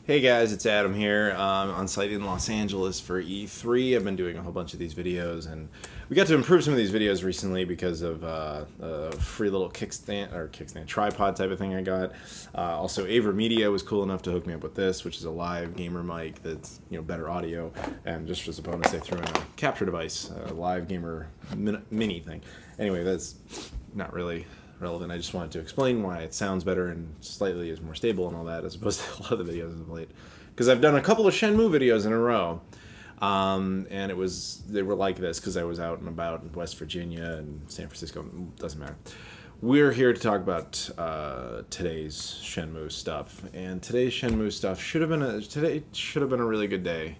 Hey guys, it's Adam here. On site in Los Angeles for E3. I've been doing a whole bunch of these videos, and we got to improve some of these videos recently because of a free little kickstand tripod type of thing I got. Also, Aver Media was cool enough to hook me up with this, which is a live gamer mic that's better audio. And just as a bonus, they threw in a capture device, a live gamer mini thing. Anyway, that's not really relevant. I just wanted to explain why it sounds better and slightly is more stable and all that, as opposed to a lot of the videos of late. Because I've done a couple of Shenmue videos in a row, and they were like this because I was out and about in West Virginia and San Francisco. Doesn't matter. We're here to talk about today's Shenmue stuff, and today's Shenmue stuff should have been a really good day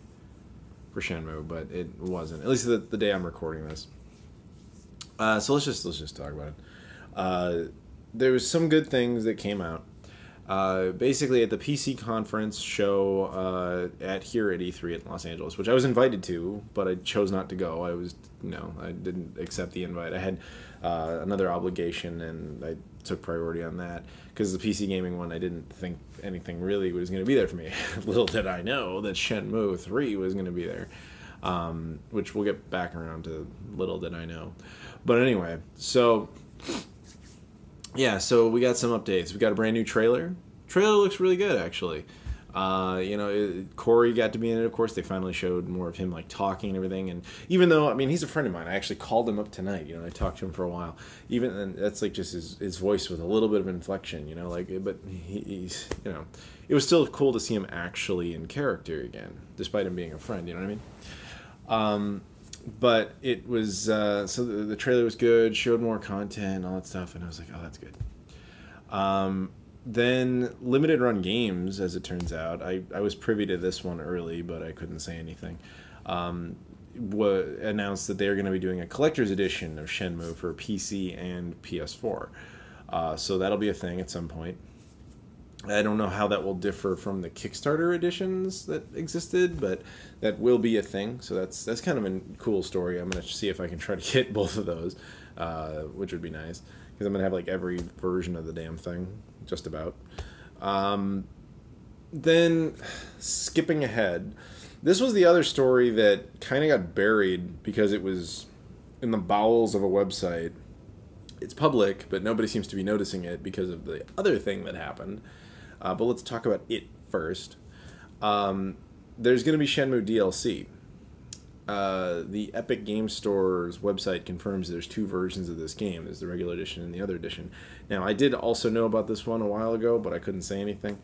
for Shenmue, but it wasn't. At least the day I'm recording this. So let's just talk about it. There was some good things that came out. Basically, at the PC conference show here at E3 at Los Angeles, which I was invited to, but I chose not to go. I didn't accept the invite. I had another obligation, and I took priority on that because the PC gaming one, I didn't think anything really was going to be there for me. Little did I know that Shenmue 3 was going to be there, which we'll get back around to. Little did I know, but anyway, so. Yeah, so we got some updates. We got a brand new trailer. Trailer looks really good, actually. Corey got to be in it, of course. They finally showed more of him, talking and everything. And even though, he's a friend of mine. I actually called him up tonight. I talked to him for a while. And that's, just his voice with a little bit of inflection, But he's, it was still cool to see him actually in character again, despite him being a friend, you know what I mean? But it was, so the trailer was good, showed more content and all that stuff, and I was like, oh, that's good. Then Limited Run Games, as it turns out, I was privy to this one early, but I couldn't say anything, announced that they're going to be doing a collector's edition of Shenmue for PC and PS4. So that'll be a thing at some point. I don't know how that will differ from the Kickstarter editions that existed, but that will be a thing. So that's kind of a cool story. I'm going to see if I can try to get both of those, which would be nice. Because I'm going to have every version of the damn thing, just about. Then, skipping ahead, this was the other story that kind of got buried because it was in the bowels of a website. It's public, but nobody seems to be noticing it because of the other thing that happened. But let's talk about it first. There's going to be Shenmue DLC. The Epic Game Store's website confirms there's two versions of this game. There's the regular edition and the other edition. Now, I did also know about this one a while ago, but I couldn't say anything.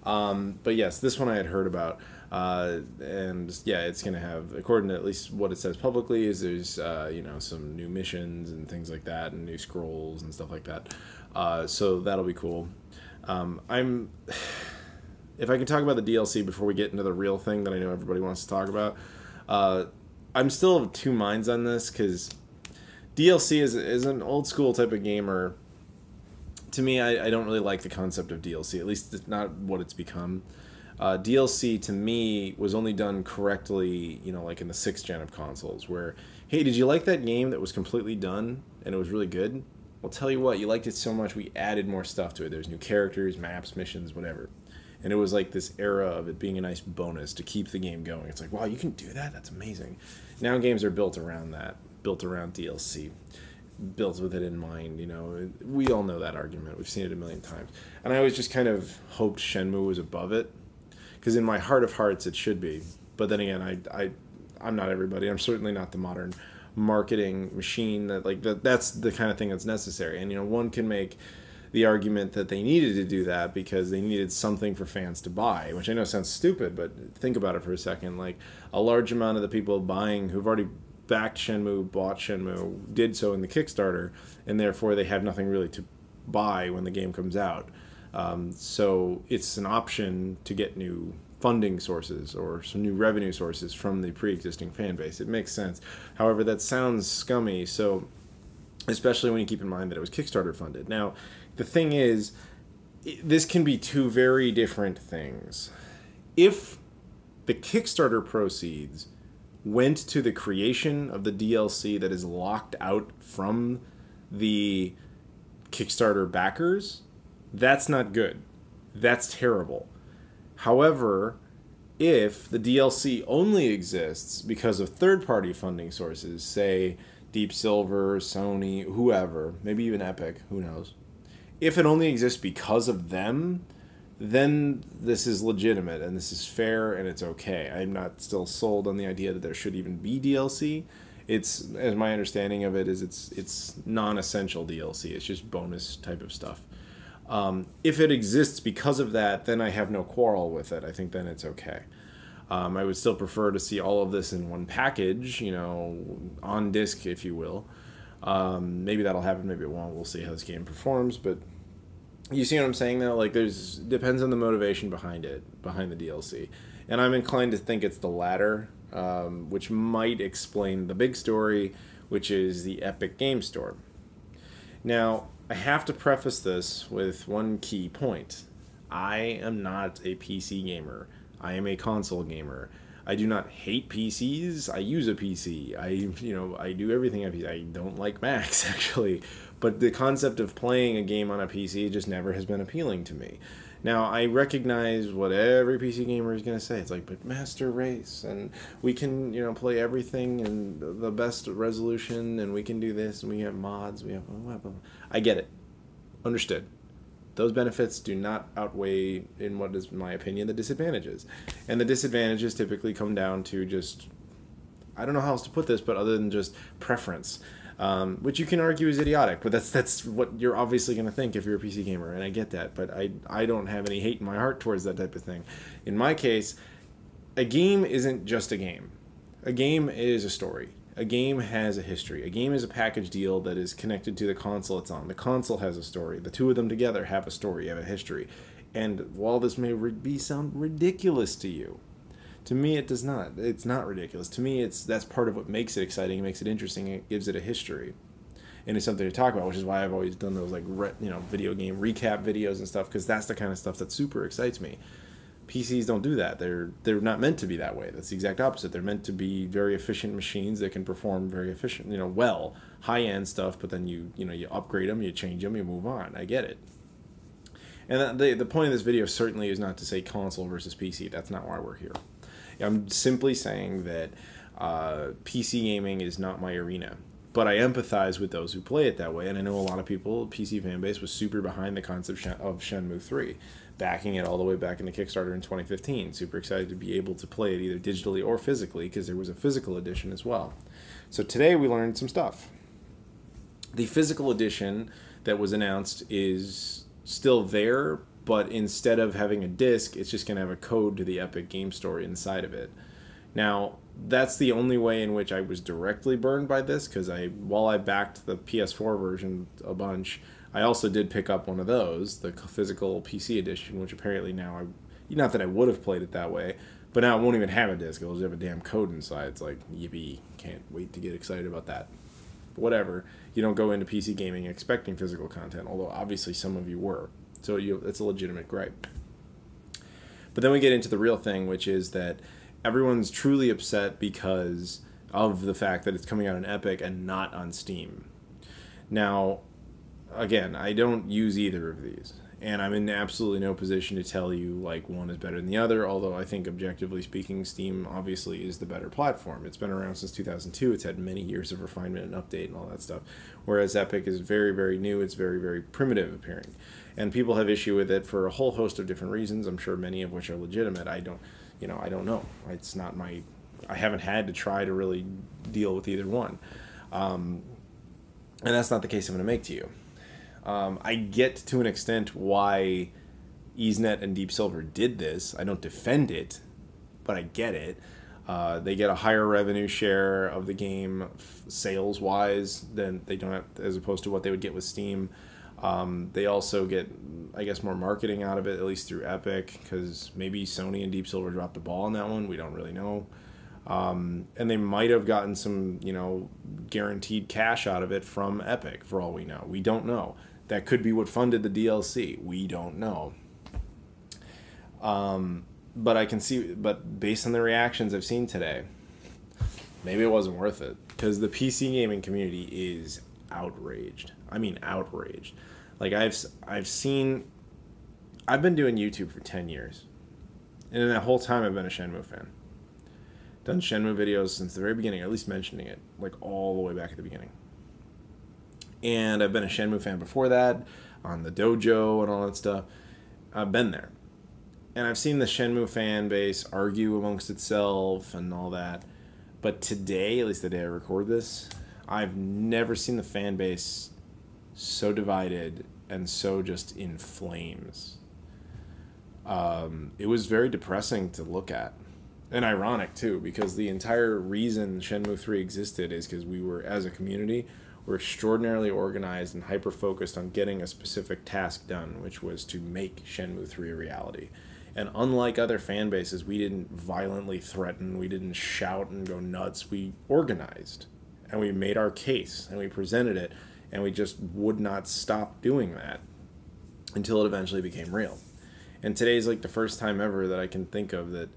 But yes, this one I had heard about. And yeah, it's going to have, according to at least what it says publicly, is there's, some new missions and things like that, and new scrolls and stuff like that. So that'll be cool. If I can talk about the DLC before we get into the real thing that I know everybody wants to talk about, I'm still of two minds on this, because DLC is an old school type of gamer. To me, I don't really like the concept of DLC, at least it's not what it's become. DLC to me was only done correctly, in the 6th gen of consoles, where, hey, did you like that game that was completely done and it was really good? Well, tell you what, you liked it so much we added more stuff to it. There's new characters, maps, missions, whatever. And it was this era of it being a nice bonus to keep the game going. It's wow, you can do that? That's amazing. Now games are built around that, built around DLC, built with it in mind. We all know that argument. We've seen it a million times. And I always just kind of hoped Shenmue was above it, because in my heart of hearts it should be. But then again, I'm not everybody. I'm certainly not the modern marketing machine that's the kind of thing that's necessary. And one can make the argument that they needed to do that because they needed something for fans to buy, which I know sounds stupid, but think about it for a second. A large amount of the people who've already backed Shenmue, bought Shenmue, did so in the Kickstarter, and therefore they have nothing really to buy when the game comes out. So it's an option to get new funding sources or some new revenue sources from the pre-existing fan base. It makes sense. However, that sounds scummy, so especially when you keep in mind that it was Kickstarter funded. Now, the thing is, this can be two very different things. If the Kickstarter proceeds went to the creation of the DLC that is locked out from the Kickstarter backers, that's not good. That's terrible. However, if the DLC only exists because of third-party funding sources, say Deep Silver, Sony, whoever, maybe even Epic, who knows, if it only exists because of them, then this is legitimate and this is fair and it's okay. I'm not still sold on the idea that there should even be DLC. It's, as my understanding of it is, it's non-essential DLC. It's just bonus type of stuff. If it exists because of that, then I have no quarrel with it. I think then it's okay. I would still prefer to see all of this in one package, you know, on disc, if you will. Maybe that'll happen, maybe it won't. We'll see how this game performs, but you see what I'm saying, though? Like, depends on the motivation behind it, behind the DLC. And I'm inclined to think it's the latter, which might explain the big story, which is the Epic Game Store. Now, I have to preface this with one key point. I am not a PC gamer. I am a console gamer. I do not hate PCs. I use a PC. I do everything on PC. I don't like Macs, actually. But the concept of playing a game on a PC just never has been appealing to me. Now, I recognize what every PC gamer is going to say. It's like, but Master Race, and we can, play everything in the best resolution, and we can do this, and we have mods, we have blah, blah, blah. I get it. Understood. Those benefits do not outweigh, in what is, in my opinion, the disadvantages. And the disadvantages typically come down to just, I don't know how else to put this, but other than just preference. Which you can argue is idiotic, but that's what you're obviously going to think if you're a PC gamer, and I get that, but I don't have any hate in my heart towards that type of thing. In my case, a game isn't just a game. A game is a story. A game has a history. A game is a package deal that is connected to the console it's on. The console has a story. The two of them together have a story, have a history. And while this may sound ridiculous to you, to me, it does not. It's not ridiculous. To me, that's part of what makes it exciting, makes it interesting, it gives it a history. And it's something to talk about, which is why I've always done those video game recap videos and stuff, because that's the kind of stuff that super excites me. PCs don't do that. They're not meant to be that way. That's the exact opposite. They're meant to be very efficient machines that can perform very efficient, well, high-end stuff, but then you upgrade them, you change them, you move on. I get it. And the point of this video certainly is not to say console versus PC. That's not why we're here. I'm simply saying that PC gaming is not my arena. But I empathize with those who play it that way, and I know a lot of people, PC fan base, was super behind the concept of Shenmue 3, backing it all the way back into Kickstarter in 2015. Super excited to be able to play it either digitally or physically, because there was a physical edition as well. So today we learned some stuff. The physical edition that was announced is still there, but instead of having a disc, it's just going to have a code to the Epic Game Store inside of it. Now, that's the only way in which I was directly burned by this, because while I backed the PS4 version a bunch, I also did pick up one of those, the physical PC edition, which apparently now, not that I would have played it that way, but now it won't even have a disc. It'll just have a damn code inside. It's like, yippee, can't wait to get excited about that. But whatever, you don't go into PC gaming expecting physical content, although obviously some of you were. So it's a legitimate gripe. But then we get into the real thing, which is that everyone's truly upset because of the fact that it's coming out on Epic and not on Steam. Now, again, I don't use either of these, and I'm in absolutely no position to tell you like one is better than the other, although I think objectively speaking, Steam obviously is the better platform. It's been around since 2002. It's had many years of refinement and update and all that stuff, whereas Epic is very, very new. It's very, very primitive appearing, and people have issue with it for a whole host of different reasons, I'm sure many of which are legitimate. I don't know. It's not I haven't had to try to really deal with either one. And that's not the case I'm going to make to you. I get to an extent why EaseNet and Deep Silver did this. I don't defend it, but I get it. They get a higher revenue share of the game sales-wise than they don't have, as opposed to what they would get with Steam. They also get, I guess, more marketing out of it, at least through Epic, because maybe Sony and Deep Silver dropped the ball on that one. We don't really know. And they might have gotten some, guaranteed cash out of it from Epic, for all we know. We don't know. That could be what funded the DLC. We don't know. But I can see, but based on the reactions I've seen today, maybe it wasn't worth it, because the PC gaming community is outraged. I mean, outraged. Like, I've been doing YouTube for 10 years. And in that whole time, I've been a Shenmue fan. Done Shenmue videos since the very beginning, or at least mentioning it, like all the way back at the beginning. And I've been a Shenmue fan before that, on the dojo and all that stuff. I've been there. And I've seen the Shenmue fan base argue amongst itself and all that. But today, at least the day I record this, I've never seen the fan base so divided and so just in flames. It was very depressing to look at. And ironic, too, because the entire reason Shenmue 3 existed is because we were, as a community, we're extraordinarily organized and hyper-focused on getting a specific task done, which was to make Shenmue 3 a reality. And unlike other fan bases, we didn't violently threaten, we didn't shout and go nuts. We organized, and we made our case, and we presented it, and we just would not stop doing that until it eventually became real. And today's like the first time ever that I can think of that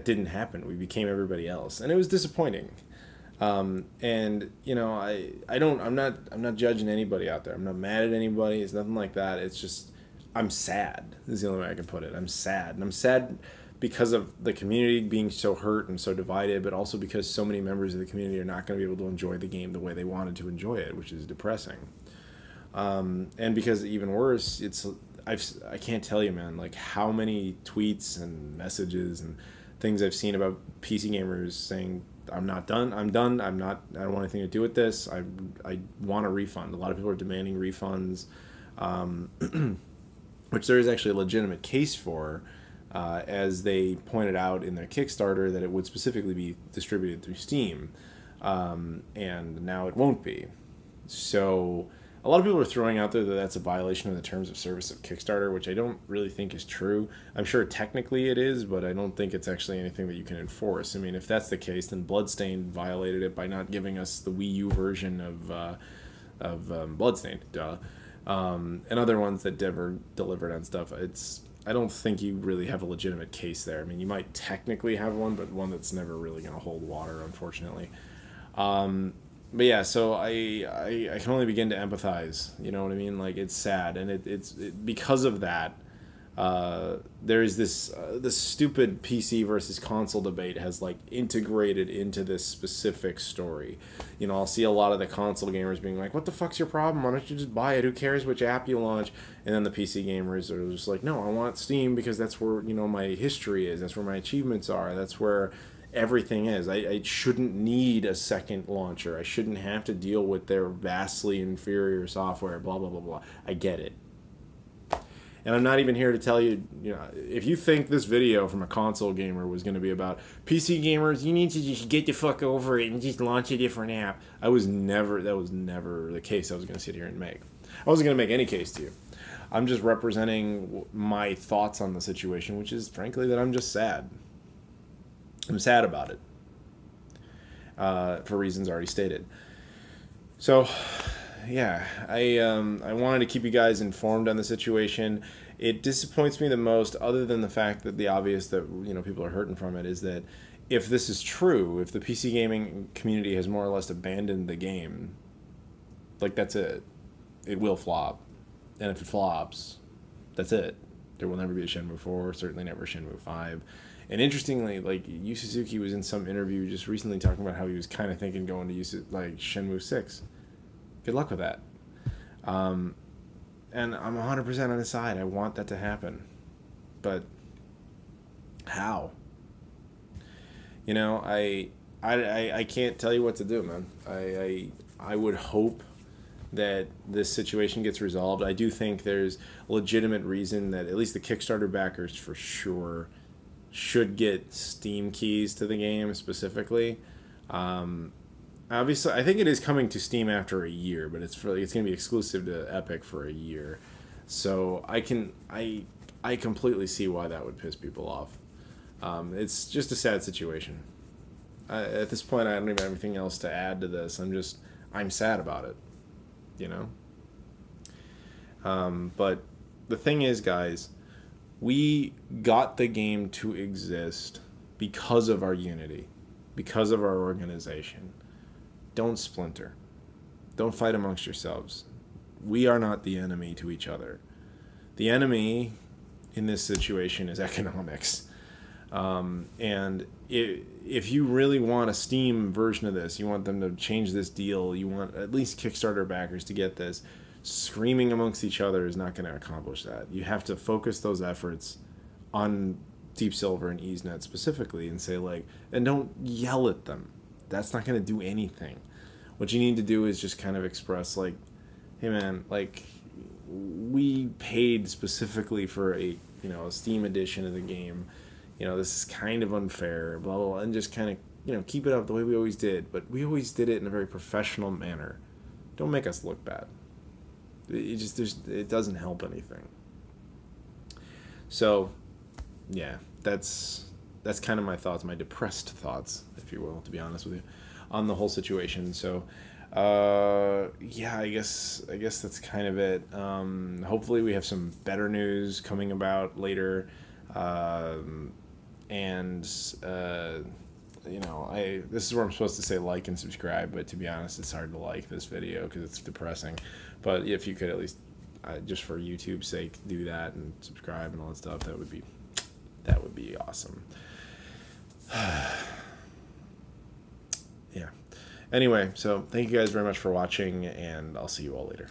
didn't happen. We became everybody else, and it was disappointing. And you know, I'm not judging anybody out there. I'm not mad at anybody. It's nothing like that. It's just I'm sad. This is the only way I can put it. I'm sad, and I'm sad because of the community being so hurt and so divided, but also because so many members of the community are not going to be able to enjoy the game the way they wanted to enjoy it, which is depressing. And because even worse, I can't tell you, man, like how many tweets and messages and things I've seen about PC gamers saying, I'm not done, I don't want anything to do with this, I want a refund. A lot of people are demanding refunds, which there is actually a legitimate case for, as they pointed out in their Kickstarter that it would specifically be distributed through Steam, and now it won't be. So a lot of people are throwing out there that that's a violation of the terms of service of Kickstarter, which I don't really think is true. I'm sure technically it is, but I don't think it's actually anything that you can enforce. I mean, if that's the case, then Bloodstained violated it by not giving us the Wii U version of Bloodstained, and other ones that never delivered on stuff. I don't think you really have a legitimate case there. I mean, you might technically have one, but one that's never really going to hold water, unfortunately. But yeah, so I can only begin to empathize. You know what I mean? Like, it's sad, and it's because of that. There's this stupid PC versus console debate has like integrated into this specific story. You know, I'll see a lot of the console gamers being like, "What the fuck's your problem? Why don't you just buy it? Who cares which app you launch?" And then the PC gamers are just like, "No, I want Steam because that's where, you know, my history is. That's where my achievements are. That's where everything is. I shouldn't need a second launcher. I shouldn't have to deal with their vastly inferior software, blah, blah, blah, blah." I get it. And I'm not even here to tell you, you know, if you think this video from a console gamer was going to be about PC gamers, you need to just get the fuck over it and just launch a different app. That was never the case I was going to sit here and make. I wasn't going to make any case to you. I'm just representing my thoughts on the situation, which is, frankly, that I'm just sad. I'm sad about it, for reasons already stated. So, yeah, I wanted to keep you guys informed on the situation. It disappoints me the most, other than the fact that the obvious that, you know, people are hurting from it, is that if this is true, if the PC gaming community has more or less abandoned the game, like, that's it. It will flop. And if it flops, that's it. There will never be a Shenmue 4, certainly never a Shenmue 5. And interestingly, like, Yu Suzuki was in some interview just recently talking about how he was kind of thinking going to Shenmue 6. Good luck with that. And I'm 100% on his side. I want that to happen. But how? You know, I can't tell you what to do, man. I would hope that this situation gets resolved. I do think there's a legitimate reason that at least the Kickstarter backers for sure should get Steam keys to the game specifically. Obviously, I think it is coming to Steam after a year, but it's going to be exclusive to Epic for a year. So I completely see why that would piss people off. It's just a sad situation. At this point, I don't even have anything else to add to this. I'm sad about it, you know? But the thing is, guys, we got the game to exist because of our unity, because of our organization. Don't splinter. Don't fight amongst yourselves. We are not the enemy to each other. The enemy in this situation is economics. And if you really want a Steam version of this, you want them to change this deal, you want at least Kickstarter backers to get this, screaming amongst each other is not going to accomplish that. You have to focus those efforts on Deep Silver and EaseNet specifically and say, like, and don't yell at them. That's not going to do anything. What you need to do is just kind of express, like, hey man, like, we paid specifically for a Steam edition of the game. This is kind of unfair, blah, blah, blah, and just kind of, keep it up the way we always did. But we always did it in a very professional manner. Don't make us look bad. It doesn't help anything. So, yeah, that's kind of my thoughts, my depressed thoughts, if you will, to be honest with you, on the whole situation. So, yeah, I guess that's kind of it. Hopefully we have some better news coming about later. This is where I'm supposed to say like and subscribe, but to be honest, it's hard to like this video because it's depressing. But if you could at least, just for YouTube's sake, do that and subscribe and all that stuff, that would be awesome. Yeah. Anyway, so thank you guys very much for watching, and I'll see you all later.